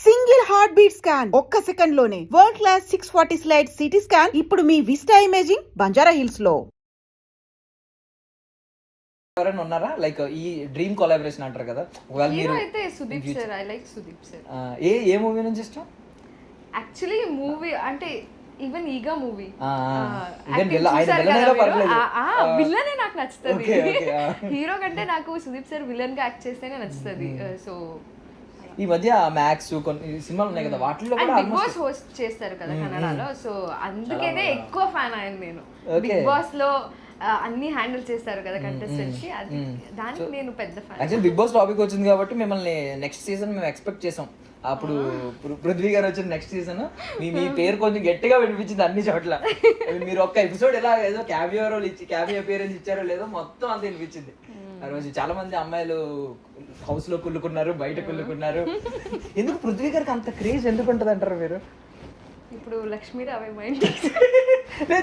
Single heart beat scan ఒక్క second లోనే world class 640 slide CT scan ఇప్పుడు మీ vista imaging Banjara hills లో. ఎవరైనా ఉన్నారా లైక్ ఈ డ్రీమ్ కొలాబరేషన్ అంటారు కదా? హీరో అయితే Sudeep sir. I like Sudeep sir. A movie నుంచి ఇష్టం? యాక్చువల్లీ మూవీ అంటే ఈవెన్ ఈగా మూవీ విల్లనే నాకు నచ్చుతుంది. హీరో కంటే నాకు సుదీప్ సార్ విలన్ గా యాక్ట్ చేస్తేనే నచ్చుతుంది. సో ఈ మధ్య మ్యాక్స్ కొన్ని సినిమాలు ఉన్నాయి కదా, వాటిలో కూడా బిగ్ బాస్ హోస్ట్ చేస్తారు కదా కన్నడలో. సో అందుకనే ఎక్కువ ఫ్యాన్ అయ్యాను నేను. బిగ్ బాస్ లో అన్ని హ్యాండిల్ చేస్తారు కదా కంటెస్టెంట్స్, అది దానికి నేను పెద్ద fan. Actually Bigg Boss topic వచ్చింది కాబట్టి మిమ్మల్ని నెక్స్ట్ సీజన్ మేము ఎక్స్పెక్ట్ చేసాం. అప్పుడు పృథ్వీ గారు వచ్చిన నెక్స్ట్ సీజన్ మీ పేరు కొంచెం గట్టిగా వినిపించింది అన్ని చోట్ల. మీరు ఒక్క ఎపిసోడ్ ఎలా ఏదో క్యామియో రోల్ ఇచ్చి క్యామియో అపియరెన్స్ ఇచ్చారో లేదో మొత్తం అంత వినిపించింది. ఆ రోజు చాలా మంది అమ్మాయిలు హౌస్ లో కుళ్ళుకున్నారు, బయట కుళ్ళుకున్నారు. ఎందుకు పృథ్వీ గారికి అంత క్రేజ్ ఎందుకు ఉంటుంది అంటారు మీరు? ఇప్పుడు లక్ష్మీరావు మైండ్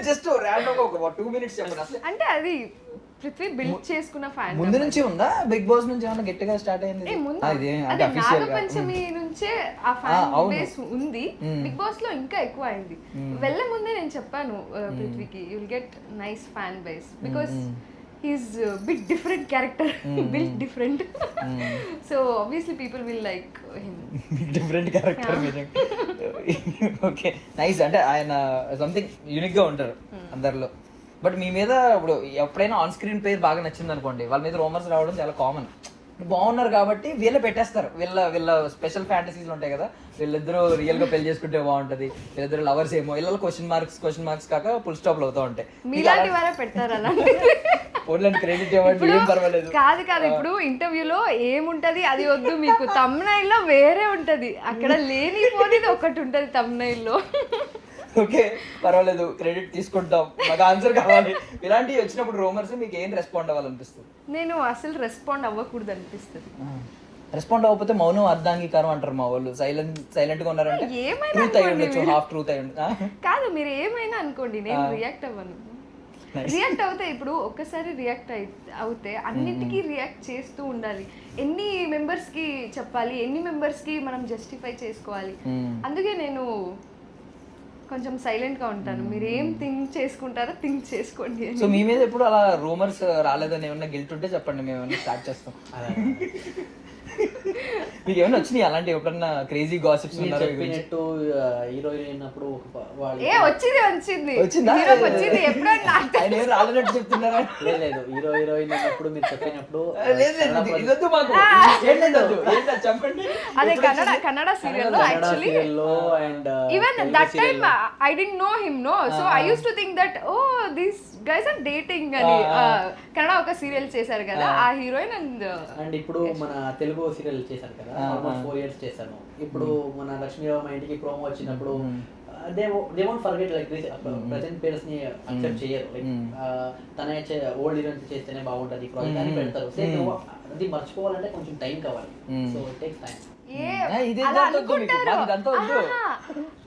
జస్ట్ ర్యాండమ్ ఒక 2 minutes చెప్పండి. అసలు అంటే అది పృథ్వీ బిల్డ్ చేసుకున్న ఫ్యాన్ ముందు నుంచి ఉందా? బిగ్ బాస్ నుంచి ఏమైనా గట్టిగా స్టార్ట్ అయింది? నాగపంచమి నుంచే ఆ ఫ్యాన్ బేస్ ఉంది. బిగ్ బాస్ లో ఇంకా ఎక్కువ అయింది. వెళ్ళే ముందే నేను చెప్పాను పృథ్వీకి, you will get nice fan base because he's a bit different character, built different. So obviously people will like him. Different character meaning. Okay, nice. అంటే ఆయన సంథింగ్ యూనిక్ గా ఉంటారు అందరిలో. బట్ మీ మీద ఇప్పుడు ఎప్పుడైనా ఆన్ స్క్రీన్ పేరు బాగా నచ్చింది అనుకోండి, వాళ్ళ మీద రూమర్స్ రావడం చాలా కామన్. బాగున్నారు కాబట్టి వీళ్ళే పెట్టేస్తారు. వీళ్ళ స్పెషల్ ఫ్యాంటసీస్ ఉంటాయి కదా, వీళ్ళిద్దరూ రియల్ గా పెళ్లి చేసుకుంటే బాగుంటది, వీళ్ళిద్దరు లవర్స్ ఏమో, వీళ్ళ క్వశ్చన్ మార్క్స్ కాక ఫుల్ స్టాప్ అవుతూ ఉంటాయి. మీలాంటి వారే పెడతారు అలా. క్రెడిట్ ఇవ్వండి, ఏం పర్వాలేదు. కాదు ఇప్పుడు ఇంటర్వ్యూలో ఏముంటది అది వద్దు, మీకు తమ్నైల్ లో వేరే ఉంటది, అక్కడ లేనిపోనిది ఒకటి ఉంటది తమ్నైల్ లో. ఓకే పర్వాలేదు, క్రెడిట్ తీసుకుంటాం, మాకు ఆన్సర్ కావాలి. ఇలాంటివి వచ్చినప్పుడు రూమర్స్ మీకు ఏం రెస్పాండ్ అవ్వాలనిపిస్తుంది? నేను అసలు రెస్పాండ్ అవ్వకూడదు అనిపిస్తుంది. రెస్పాండ్ అవ్వకపోతే మౌనం అర్ధాంగీకారం అంటారు మా వాళ్ళు. సైలెంట్ గా ఉన్నారంటే ట్రూత్ అయి ఉండొచ్చు, హాఫ్ ట్రూత్ అయి ఉండొచ్చు. కాదు మీరు ఏమైనా అనుకోండి, నేను రియాక్ట్ అవ్వను. రియాక్ట్ అవుతే ఇప్పుడు ఒక్కసారి రియాక్ట్ అవుతే అన్నిటికీ రియాక్ట్ చేస్తూ ఉండాలి. ఎన్ని మెంబర్స్ కి చెప్పాలి, ఎన్ని మెంబర్స్ కి మనం జస్టిఫై చేసుకోవాలి. అందుకే నేను కొంచెం సైలెంట్ గా ఉంటాను. మీరు ఏం థింక్ చేసుకుంటారో థింక్ చేసుకోండి. సో మీ మీద ఎప్పుడు అలా రూమర్స్ రాలేదని ఏమన్నా గిల్ట్ ఉంటే చెప్పండి, మేము ఏమన్నా స్టార్ట్ చేస్తాం. మీకు ఏమైనా వచ్చినాయి అలాంటి ఎప్పుడన్నా క్రేజీ గాసిప్స్? హీరోయిన్ అప్పుడు వచ్చిందా ఎప్పుడన్నా రాలేనట్టు చెప్తున్నారా? లేదు హీరోయిన్ అన్నప్పుడు మీరు చెప్పినప్పుడు చెప్పండి. అదే కన్నడ సీరియల్ లో actually and even that time I didn't know him no, so I used to think that oh this guys are dating అని. కన్నడ ఒక సీరియల్ చేశారు కదా ఆ హీరోయిన్ అండ్ ఇప్పుడు మన తెలుగు సీరియల్ చేశారు కదా, ఆల్మోస్ట్ 4 years చేశాను. ఇప్పుడు మన లక్ష్మీరావు మా ఇంటికి ప్రోమో వచ్చినప్పుడు they won't forget like this present parents ని అక్సెప్ట్ చేయరు. లైక్ తనే ఓల్డ్ హీరోయిన్స్ చేస్తేనే బాగుంటది ప్రాజెక్ట్ అని పెడతారు. అది మర్చిపోవాలంటే కొంచెం టైం కావాలి. So it takes time.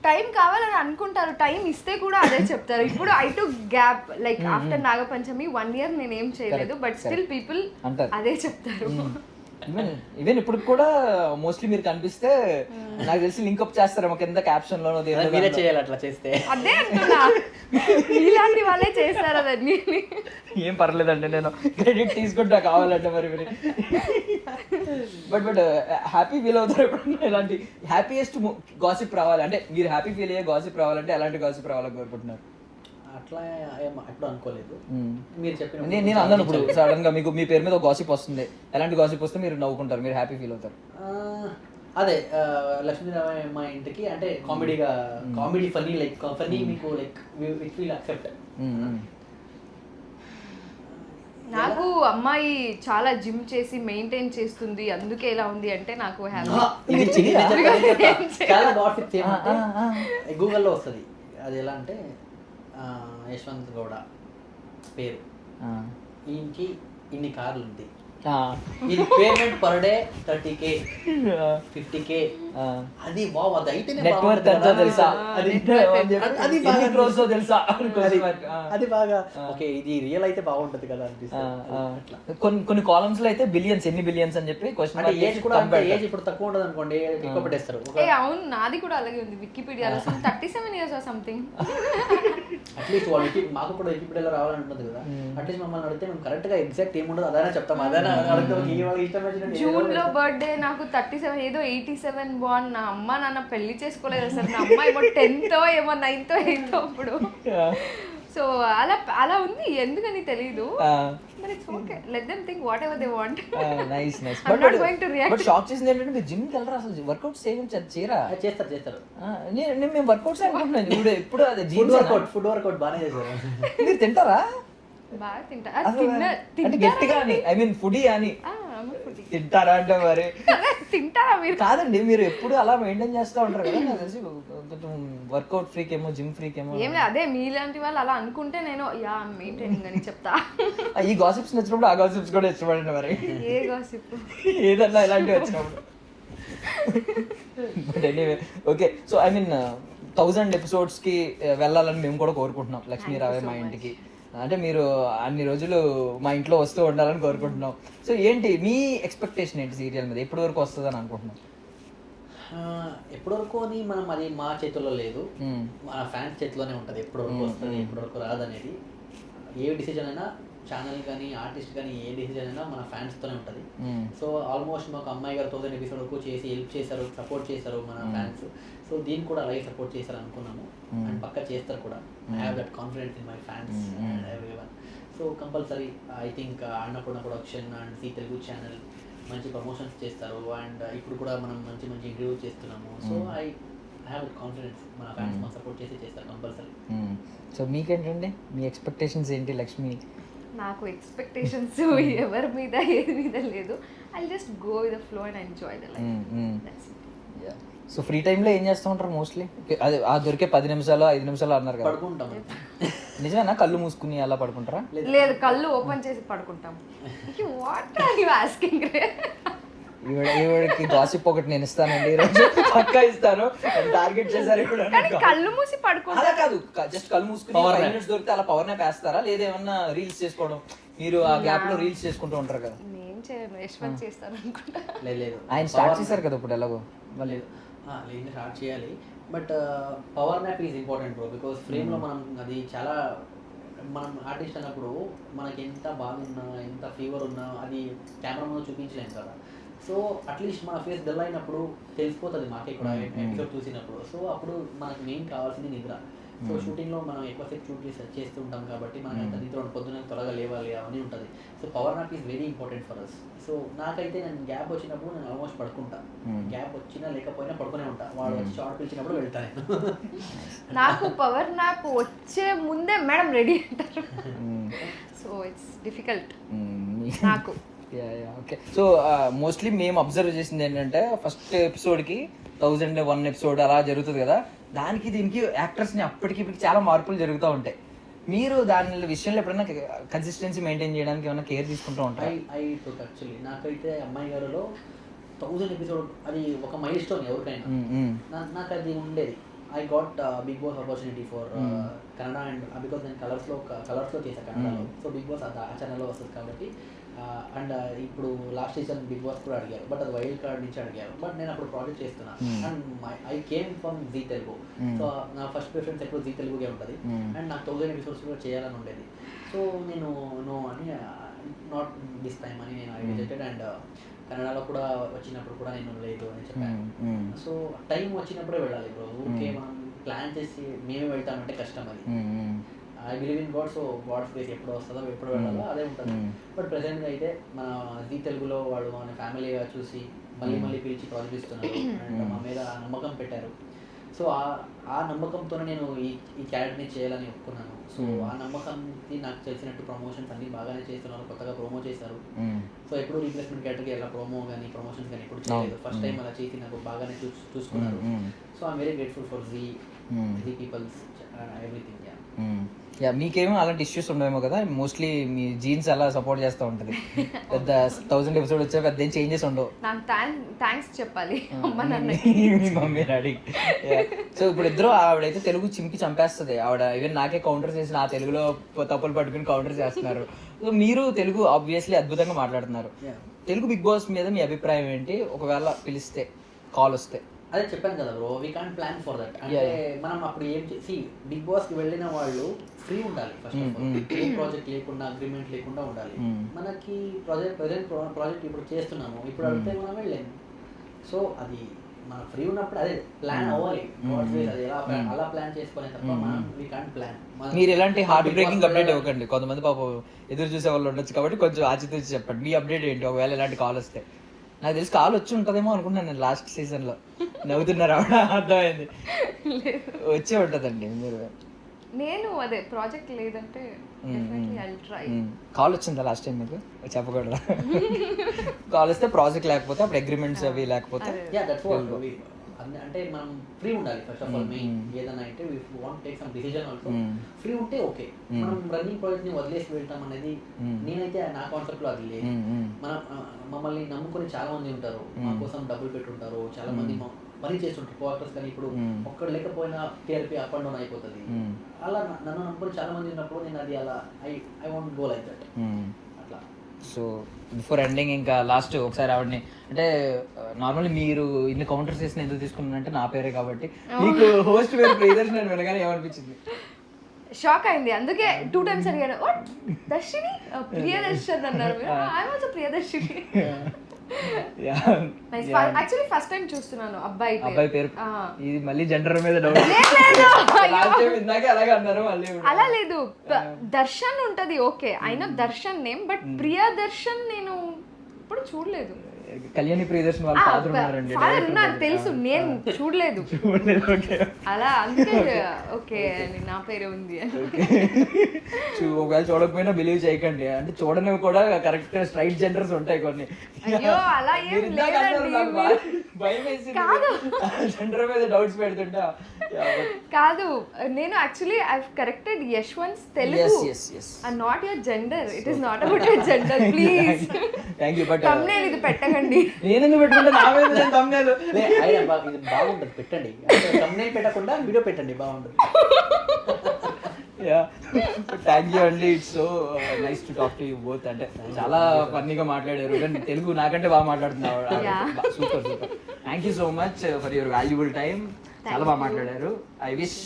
Time కావాలని అనుకుంటారు, టైం ఇస్తే కూడా అదే చెప్తారు. ఇప్పుడు I to gap like after Nag Panchami 1 year నేను ఏం చేయలేదు, బట్ స్టిల్ పీపుల్ అదే చెప్తారు. ఈవెన్ ఇప్పుడు కూడా మోస్ట్లీ మీరు కనిపిస్తే నాకు తెలిసి లింక్అప్ చేస్తారేమో కింద క్యాప్షన్ లో. మీరే చేయాలి అట్లా చేస్తే. అదే అంటున్నా, ఇలాంటి వాళ్ళే చేస్తారు అదన్నీ. ఏం పర్లేదండి, నేను క్రెడిట్ తీసుకుంటా కావాలంటే. మరి మీరు బట్ హ్యాపీ ఫీల్ అవుతారు ఎప్పుడన్నా? ఇలాంటి హ్యాపీయెస్ట్ గాసిప్ రావాలి అంటే, మీరు హ్యాపీ ఫీల్ అయ్యే గాసిప్ రావాలంటే ఎలాంటి గాసిప్ రావాలని కోరుకుంటున్నారు? అట్లా ఎప్పుడు అనుకోలేదు. మీరు చెప్పిన నేను అన్నాను ఇప్పుడు సడన్ గా మీకు మీ పేరు మీద ఒక గాసిప్ వస్తుంది, ఎలాంటి గాసిప్ వస్తే మీరు నవ్వుకుంటారు, మీరు హ్యాపీ ఫీల్ అవుతారు? అదే లక్ష్మీరావు మా ఇంటికి అంటే కామెడీ ఫన్నీ లైక్ ఫన్నీ మీకు లైక్ విచ్ విల్ అక్సెప్ట్. నాకు అమ్మాయి చాలా జిమ్ చేసి మెయింటైన్ చేస్తుంది అందుకే ఇలా ఉంది అంటే నాకు చాలా గాసిప్స్ ఏమంటే గూగుల్లో వస్తుంది. అది ఎలా అంటే యశ్వంత్ గౌడ పేరు, ఈయనకి ఇన్ని కార్లు ఉంది, ఇది payment per day 30K 50K అది వావ్, అది అయితేనే నెట్వర్క్ బాగుంటుంది ఎంతో కదా. తెలుసా, అది అది బాగా క్లోజ్ తెలుసా, అది బాగా ఓకే, ఇది రియల్ అయితే బాగుంటది కదా అనిపిస్తుంది. అట్లా. కొన్ని కాలమ్స్ లో అయితే బిలియన్స్, ఎన్ని బిలియన్స్ అని చెప్పి క్వశ్చన్ అంటే ఏజ్ కూడా అంటే ఏజ్ ఇప్పుడు తక్కువ ఉంటుంది అనుకోండి, ఎక్కువ పెట్టేస్తారు. అవును, నాది కూడా అలాగే ఉంది వికీపీడియాలో 37 years or something. అట్లీస్ట్ వాళ్ళకి మాకు కూడా వికీపీడియాలో రావాలని ఉంటుంది కదా, అట్లీస్ట్ మమ్మల్ని అడిగితే మేము కరెక్ట్ గా ఎగ్జాక్ట్ ఏముండదు అదైనా చెప్తాం. అదైనా అడుగుతాం, వాళ్ళకి ఇష్టం వచ్చినట్టు జూన్ లో బర్త్డే నాకు 37, ఏదో 87 బాన్. నా అమ్మ నాన్న పెళ్లి చేసుకోలేదు అసలు. నా అమ్మ ఏమో 10th ఏమో 9th 8th అప్పుడు. సో అలా అలా ఉంది, ఎందుకని తెలీదు. But it's okay. Let them think whatever they want. Nice nice. I'm not going to react. But shock చేసింది ఏంటంటే మీరు జిమ్ కి వెళ్ళరా, అసలు వర్కౌట్స్ చేయరా? చేస్తారు. నేను మేము వర్కౌట్స్ అనుకుంటున్నాను ఇప్పుడు. ఎప్పుడు అదే ఫుడ్ వర్కౌట్ బాగానే చేశారు. మీరు తింటారా? బాగా తింటా. అంటే గట్టిగా అని, ఐ మీన్ ఫుడీ అని తింటారా అంటే మరి తింటారా మీరు? కాదండి, మీరు ఎప్పుడు అలా మెయింటైన్ చేస్తూ ఉంటారు కదా, నాకు తెలిసి కొంచెం వర్కౌట్ ఫ్రీక్ ఏమో, జిమ్ ఫ్రీక్ ఏమో. ఏం లేదు, అదే మీలాంటి వాళ్ళు అలా అనుకుంటే నేను యా మెయింటైనింగ్ అని చెప్తా. ఈ గాసిప్స్ నచ్చినప్పుడు ఆ గాసిప్స్ కూడా ఇష్టపడండి మరి. ఏ గాసిప్? ఏదన్నా ఇలాంటివి వచ్చినప్పుడు. But anyway okay. So I mean 1000 episodes కి వెళ్ళాలని మేము కూడా కోరుకుంటున్నాం లక్ష్మీ రావే మా ఇంటికి. అంటే మీరు అన్ని రోజులు మా ఇంట్లో వస్తూ ఉండాలని కోరుకుంటున్నాం. సో ఏంటి మీ ఎక్స్పెక్టేషన్ ఏంటి సీరియల్ మీద, ఎప్పటి వరకు వస్తుంది అని అనుకుంటున్నాం? ఎప్పటి వరకు అని మనం అది మా చేతుల్లో లేదు, మన ఫ్యాన్స్ చేతిలోనే ఉంటుంది. ఎప్పటి వరకు వస్తుంది, ఎప్పటి వరకు రాదనేది. ఏ డిసిజన్ అయినా ఛానల్ కానీ ఆర్టిస్ట్ కానీ ఏ డిసిజన్ అయినా మన ఫ్యాన్స్తోనే ఉంటుంది. సో ఆల్మోస్ట్ మాకు అమ్మాయి గారు 1000 episode వరకు చేసి హెల్ప్ చేశారు, సపోర్ట్ చేశారు మన ఫ్యాన్స్. సో దీన్ని కూడా అలాగే సపోర్ట్ చేశారు అనుకున్నాము, అండ్ పక్కా చేస్తారు కూడా. I have that confidence in my fans and everyone. So compulsory I think Annapurna production and Zee Telugu channel మంచి ప్రమోషన్స్ చేస్తారు, అండ్ ఇప్పుడు కూడా మనం మంచి మంచి ఇంటర్వ్యూ చేస్తున్నాము. So I have that confidence, మన ఫ్యాన్స్ మాకు సపోర్ట్ చేసి చేస్తారు కంపల్సరీ. సో మీకేంటండి, మీ ఎక్స్పెక్టేషన్స్ ఏంటి లక్ష్మి? నాకు ఎక్స్పెక్టేషన్స్ ఎవరి మీద ఏది మీద లేదు. I just go with the flow and enjoy the life. So free టైంలో ఏం చేస్తూ ఉంటారు మోస్ట్లీ? అదే ఆ దొరికే 10 నిమిషాలు 5 నిమిషాలు అన్నారు కదా, పడుకుంటాం. నిజమేనా? కళ్ళు మూసుకుని అలా పడుకుంటారా? లేదు, కళ్ళు ఓపెన్ చేసి పడుకుంటాం. What are you asking? ఈవిడకి గాసిప్ ఒకటి నేను ఇస్తానండి ఈరోజు, పక్కా ఇస్తాను. టార్గెట్ చేశారు ఇప్పుడు. కానీ కళ్ళు మూసి పడుకుంటా. అలా కాదు, జస్ట్ కళ్ళు మూసుకుని 5 minutes దొరికితే అలా పవర్ నాప్ వేస్తారా, లేదా ఏమన్నా రీల్స్ చేసుకోవడం? మీరు ఆ గ్యాప్ లో రీల్స్ చేసుకుంటూ ఉంటారు కదా. నేను చేయను, యశ్వంత్ చేస్తాను అనుకుంటా. లేదు, ఆయన స్టార్ట్ చేశారు కదా ఇప్పుడు ఎలాగో. లేదు స్టార్ట్ చేయాలి, but power nap is important bro. Because ఫ్రేమ్లో మనం అది చాలా, మనం ఆర్టిస్ట్ అన్నప్పుడు మనకి ఎంత బాధ ఉన్నా ఎంత ఫీవర్ ఉన్నా అది కెమెరా ముందు చూపించలేము కదా. సో అట్లీస్ట్ మన ఫేస్ డల్ అయినప్పుడు తెలిసిపోతుంది మాకే కూడా ఎపిసోడ్ చూసినప్పుడు. సో అప్పుడు మనకి మెయిన్ కావాల్సింది నిద్ర. సో షూటింగ్లో మనం ఎక్కువసేపు షూట్ చేస్తూ ఉంటాం కాబట్టి మనకి అంత నిద్ర పొద్దున్న త్వరగా లేవాలి అవన్నీ ఉంటుంది. So power nap is very important for us. So నాకైతే నేను గ్యాప్ వచ్చినప్పుడు నేను ఆల్మోస్ట్ పడుకుంటా, గ్యాప్ వచ్చినా లేకపోయినా పడుకునే ఉంటా. వాడు వచ్చి షార్ట్ పిలిచినప్పుడు వెళ్తాను. నాకు పవర్ నాప్ వచ్చే ముందే మేడం రెడీ అంటారు. సో ఇట్స్ డిఫికల్ట్ నాకు. ఓకే. సో మోస్ట్లీ మేము అబ్జర్వ్ చేసింది ఏంటంటే ఫస్ట్ ఎపిసోడ్కి 1001 ఎపిసోడ్ అలా జరుగుతుంది కదా, దానికి దీనికి యాక్టర్స్ని అప్పటికి ఇప్పటికి చాలా మార్పులు జరుగుతూ ఉంటాయి. మీరు దాని విషయంలో ఎప్పుడైనా కన్సిస్టెన్సీ మెయింటైన్ చేయడానికి ఏమైనా కేర్ తీసుకుంటూ ఉంటారు? యాక్చువల్లీ నాకైతే అమ్మాయి గారిలో 1000 ఎపిసోడ్ అది ఒక మైల్ స్టోన్ ఎవరికైనా. నాకు అది ఉండేది. I got Bigg Boss opportunity for Kannada, and because నేను కలర్స్లో చేశాను కన్నడలో. సో బిగ్ బాస్ ఆ ఛానల్లో వస్తుంది కాబట్టి. అండ్ ఇప్పుడు లాస్ట్ సీజన్ బిగ్ బాస్ కూడా అడిగారు, బట్ అది వైల్డ్ కార్డ్ నుంచి అడిగారు. బట్ నేను అప్పుడు ప్రాజెక్ట్ చేస్తున్నాను, and I came from Zee Telugu. So నా ఫస్ట్ ప్రిఫరెన్స్ ఎప్పుడు జీ తెలుగుగే ఉంటుంది, అండ్ నాకు 1000 ఎపిసోడ్స్ కూడా చేయాలని ఉండేది. సో నేను నో అని, నాట్ దిస్ టైమ్ అని నేను రిజెక్టెడ్. అండ్ కన్నడలో కూడా వచ్చినప్పుడు కూడా నేను లేదు అని చెప్పాను. సో టైం వచ్చినప్పుడే వెళ్ళాలి బ్రో. ఓకే మనం ప్లాన్ చేసి మేమే వెళ్తామంటే కష్టం అది. I believe in God. So God's place ఎప్పుడు వస్తుందో ఎప్పుడు వెళ్ళాలో అదే ఉంటుంది. బట్ ప్రెసెంట్గా అయితే మన జీ తెలుగులో వాళ్ళు మన ఫ్యామిలీగా చూసి మళ్ళీ పిలిచి ప్రాజెక్ట్ ఇస్తున్నారు, అండ్ మా మీద నమ్మకం పెట్టారు. సో ఆ నమ్మకంతోనే నేను ఈ క్యారెక్టర్ని చేయాలని ఒప్పుకున్నాను. సో ఆ నమ్మకంకి నాకు తెలిసినట్టు ప్రమోషన్స్ అన్ని బాగానే చేస్తున్నారు, కొత్తగా ప్రోమో చేశారు. సో ఎప్పుడు రీప్లేస్మెంట్ క్యారెక్టర్కి ఎలా ప్రోమో కానీ ప్రమోషన్స్ కానీ ఎప్పుడు చేయలేదు. ఫస్ట్ టైం అలా చేసి నాకు బాగానే చూసుకున్నారు. So I'm very grateful for Zee people's everything. Yeah మీకేమో అలాంటి ఇష్యూస్ ఉండవేమో కదా, మోస్ట్లీ మీ జీన్స్ అలా సపోర్ట్ చేస్తూ ఉంటుంది. పెద్ద 1000 ఎపిసోడ్ వచ్చా పెద్ద ఏం చేంజెస్ ఉండవు. నాకు థ్యాంక్స్ చెప్పాలి అమ్మ నాన్న. మీ మమ్మీ డాడీ. సో ఇప్పుడు ఇద్దరు ఆవిడైతే తెలుగు చింపి చంపేస్తుంది. ఆవిడ ఈవెన్ నాకే కౌంటర్ చేసి నా తెలుగులో తప్పులు పట్టుకుని కౌంటర్ చేస్తున్నారు. సో మీరు తెలుగు ఆబ్వియస్లీ అద్భుతంగా మాట్లాడుతున్నారు. తెలుగు బిగ్ బాస్ మీద మీ అభిప్రాయం ఏంటి? ఒకవేళ పిలిస్తే కాల్ వస్తే? అదే చెప్పాను కదా bro, we can't plan for that. అంటే మనం అప్పుడు ఏం చేసి బిగ్ బాస్ కి వెళ్ళిన వాళ్ళు ఫ్రీ ఉండాలి. First of all A project లేకుండా, అగ్రిమెంట్ లేకుండా ఉండాలి. మనకి ప్రాజెక్ట్ ఇప్పుడు చేస్తున్నాము, ఇప్పుడు అడిగితే మనం వెళ్ళాము. సో అది మన ఫ్రీ ఉన్నప్పుడు అదే ప్లాన్ అవ్వాలి. అది అలా ప్లాన్ చేసుకునే తప్ప మనం వీ కాంట్ ప్లాన్. మీరు ఎలాంటి హార్ట్ బ్రేకింగ్ అప్డేట్ ఇవ్వకండి, కొంతమంది పాపం ఎదురు చూసే వాళ్ళు ఉండొచ్చు కాబట్టి కొంచెం ఆచితూచి చెప్పండి మీ అప్డేట్ ఏంటి ఒకవేళ ఎలాంటి కాల్ వస్తే. నాకు తెలిసి కాల్ వచ్చి ఉంటుందేమో అనుకుంటున్నాను నేను లాస్ట్ సీజన్లో. నవ్వుతున్నారు ఆవిడ, అర్థమైంది. వచ్చే ఉంటుందండి. మీరు నేను అదే ప్రాజెక్ట్ లేదంటే ట్రై. కాల్ వచ్చిందా లాస్ట్ టైం మీకు? చెప్పకూడదా? కాల్ వస్తే ప్రాజెక్ట్ లేకపోతే అప్పుడు అగ్రిమెంట్స్ అవి లేకపోతే అంటే మనం ఫ్రీ ఉండాలి ఫస్ట్ ఆఫ్ ఆల్. మెయిన్ ఏదైనా అంటే want take some decision also free ఉంటే ఓకే. మనం రన్నింగ్ ప్రాజెక్ట్ ని వదిలేసి వెళ్తాం అనేది నేనైతే నా కాన్సెప్ట్ లో అది లేదు. మనం మమ్మల్ని నమ్ముకొని చాలా మంది ఉంటారు, మా కోసం డబ్బులు పెట్టుంటారు, చాలా మంది పని చేస్తుంటారు క్వార్టర్స్. కానీ ఇప్పుడు ఒక్కడు లేకపోయినా టీఆర్పీ అప్ అండ్ డౌన్ అయిపోతుంది. అలా నన్ను నమ్ముకొని చాలా మంది ఉన్నప్పుడు నేను అది అలా I want go like that అట్లా. సో బిఫోర్ ఎండింగ్ ఇంకా లాస్ట్ ఒకసారి ఆవిడని, అంటే నార్మల్లీ మీరు ఇన్ని కౌంటర్స్ చేసిన ఎందుకు తీసుకున్నానంటే నా పేరే కాబట్టి, మీకు హోస్ట్ పేరు ప్రియదర్శిని అని వినగానే ఏమనిపించింది? షాక్ అయింది, అందుకే 2 times అడిగాను. దర్శిని ప్రియదర్శన్ అన్నారు. I was Priyadarshini. Actually first time చూస్తున్నాను అబ్బాయి పేరు. ఇది మళ్ళీ జెండర్ మీద డౌట్. అలాగే అన్నారు మళ్ళీ. అలా లేదు, దర్శన్ ఉంటది ఓకే, అయినా దర్శన్ నేమ్, బట్ ప్రియదర్శన్ నేను ఇప్పుడు చూడలేదు. కళ్యాణి ప్రియదర్శన్ వాళ్ళ ఫాదర్ ఉన్నారండి. ఫాదర్ ఉన్నారు తెలుసు, నేను చూడలేదు. అలా అందుకే ఓకే నా పేరే ఉంది. ఒకవేళ చూడకపోయినా బిలీవ్ చేయకండి, అంటే చూడనివి కూడా కరెక్ట్ స్ట్రైట్ జెండర్స్ ఉంటాయి కొన్ని. అయ్యో అలా ఏం లేదండి. కాదు జెండర్ మీద డౌట్స్ పెడుతుంటా. కాదు, నేను actually I corrected Yashwant Telugu and not your gender. It is not about your gender, please. Thank you. But thumbnail ఇది పెట్టకండి. నేను ఎందుకు పెట్టుకుంటా? నా మీద నేను thumbnail ఇది బాగుంటుంది, పెట్టండి. thumbnail పెట్టకుండా వీడియో పెట్టండి, బాగుంటుంది. థ్యాంక్ యూ అండి. It's so nice to talk to you both. అంటే చాలా ఫన్నీగా మాట్లాడారు, కానీ తెలుగు నాకంటే బాగా మాట్లాడుతున్నారు. Super super. Thank you so much for your valuable time. చాలా బాగా మాట్లాడారు. ఐ విష్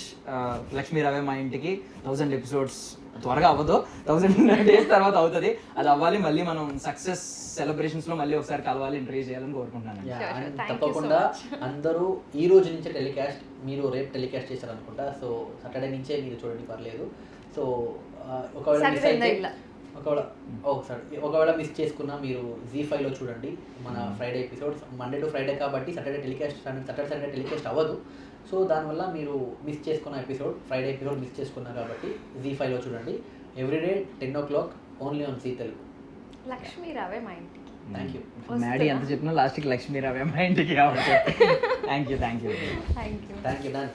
లక్ష్మీ రవే మా ఇంటికి 1000 ఎపిసోడ్స్ త్వరగా అవ్వదు, 1000 days తర్వాత అవుతుంది. అది అవ్వాలి, మళ్ళీ మనం సక్సెస్ సెలబ్రేషన్స్ లో మళ్ళీ ఒకసారి కలవాలి, ఇంటర్వ్యూ చేయాలని కోరుకుంటున్నాను. తప్పకుండా అందరూ ఈ రోజు నుంచే టెలికాస్ట్, మీరు రేపు టెలికాస్ట్ చేశారు అనుకుంటా. సో సాటర్డే నుంచే మీరు చూడండి, పర్లేదు. సో ఒకవేళ మిస్ చేసుకున్నా మీరు Z5 లో చూడండి మన Friday episodes. Monday to Friday కాబట్టి సాటర్డే సండే టెలికాస్ట్ అవ్వదు. సో దానివల్ల మీరు మిస్ చేసుకున్న ఎపిసోడ్, ఫ్రైడే ఎపిసోడ్ మిస్ చేసుకున్నారు కాబట్టి Z5 లో చూడండి. Everyday 10 o'clock only on Zee Telugu. Lakshmi రావే మా ఇంటికి. Thank you. మ్యాడీ ఎంత చెప్పినా లాస్ట్కి లక్ష్మీ రవే మా ఇంటికి. Thank you. Thank you. Done.